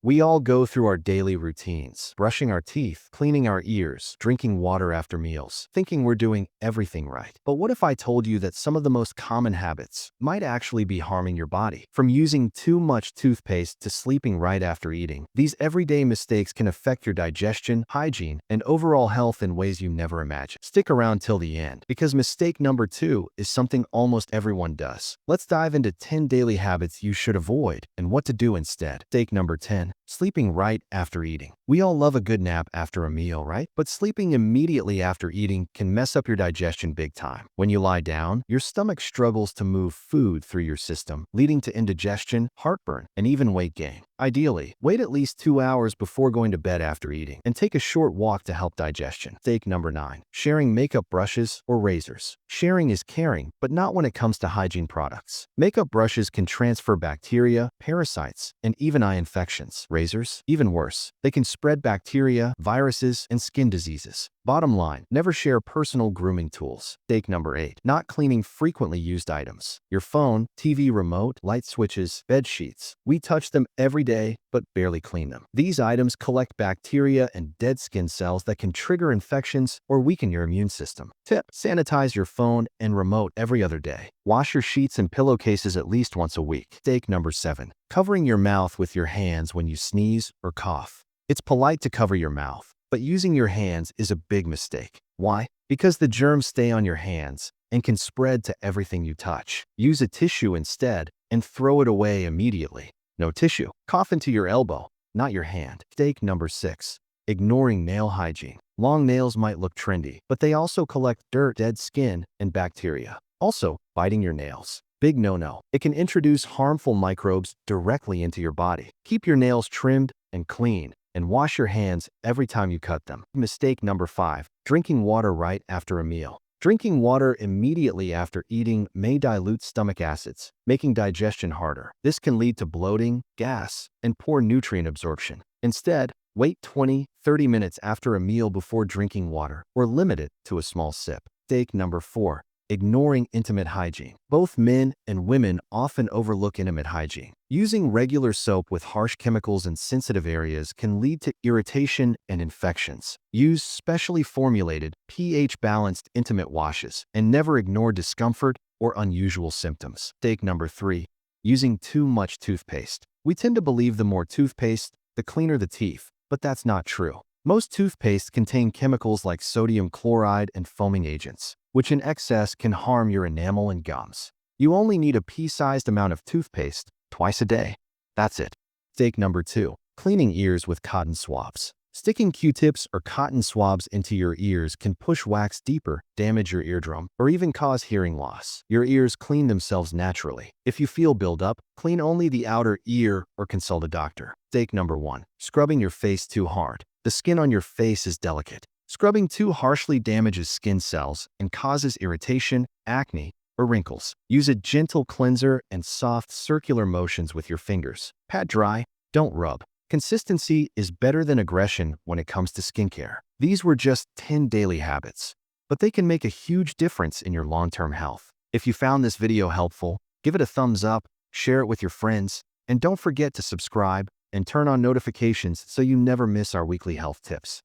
We all go through our daily routines, brushing our teeth, cleaning our ears, drinking water after meals, thinking we're doing everything right. But what if I told you that some of the most common habits might actually be harming your body? From using too much toothpaste to sleeping right after eating, these everyday mistakes can affect your digestion, hygiene, and overall health in ways you never imagined. Stick around till the end, because mistake number 2 is something almost everyone does. Let's dive into 10 daily habits you should avoid and what to do instead. Mistake number 10. Sleeping right after eating. We all love a good nap after a meal, right? But sleeping immediately after eating can mess up your digestion big time. When you lie down, your stomach struggles to move food through your system, leading to indigestion, heartburn, and even weight gain. Ideally, wait at least 2 hours before going to bed after eating, and take a short walk to help digestion. Mistake number 9. Sharing makeup brushes or razors. Sharing is caring, but not when it comes to hygiene products. Makeup brushes can transfer bacteria, parasites, and even eye infections. Razors, even worse. They can spread bacteria, viruses, and skin diseases. Bottom line, never share personal grooming tools. Mistake number 8. Not cleaning frequently used items. Your phone, TV remote, light switches, bed sheets. We touch them every day, but barely clean them. These items collect bacteria and dead skin cells that can trigger infections or weaken your immune system. Tip: sanitize your phone and remote every other day. Wash your sheets and pillowcases at least once a week. Mistake number 7. Covering your mouth with your hands when you sneeze or cough. It's polite to cover your mouth, but using your hands is a big mistake. Why? Because the germs stay on your hands and can spread to everything you touch. Use a tissue instead and throw it away immediately. No tissue. Cough into your elbow, not your hand. Mistake number 6. Ignoring nail hygiene. Long nails might look trendy, but they also collect dirt, dead skin, and bacteria. Also, biting your nails. Big no-no. It can introduce harmful microbes directly into your body. Keep your nails trimmed and clean, and wash your hands every time you cut them. Mistake number 5. Drinking water right after a meal. Drinking water immediately after eating may dilute stomach acids, making digestion harder. This can lead to bloating, gas, and poor nutrient absorption. Instead, wait 20-30 minutes after a meal before drinking water, or limit it to a small sip. Mistake number 4. Ignoring intimate hygiene. Both men and women often overlook intimate hygiene. Using regular soap with harsh chemicals in sensitive areas can lead to irritation and infections. Use specially formulated, pH-balanced intimate washes, and never ignore discomfort or unusual symptoms. Mistake number 3. Using too much toothpaste. We tend to believe the more toothpaste, the cleaner the teeth, but that's not true. Most toothpaste contain chemicals like sodium chloride and foaming agents, which in excess can harm your enamel and gums. You only need a pea-sized amount of toothpaste twice a day. That's it. Mistake number 2. Cleaning ears with cotton swabs. Sticking Q-tips or cotton swabs into your ears can push wax deeper, damage your eardrum, or even cause hearing loss. Your ears clean themselves naturally. If you feel buildup, clean only the outer ear or consult a doctor. Mistake number 1. Scrubbing your face too hard. The skin on your face is delicate. Scrubbing too harshly damages skin cells and causes irritation, acne, or wrinkles. Use a gentle cleanser and soft circular motions with your fingers. Pat dry, don't rub. Consistency is better than aggression when it comes to skincare. These were just 10 daily habits, but they can make a huge difference in your long-term health. If you found this video helpful, give it a thumbs up, share it with your friends, and don't forget to subscribe and turn on notifications so you never miss our weekly health tips.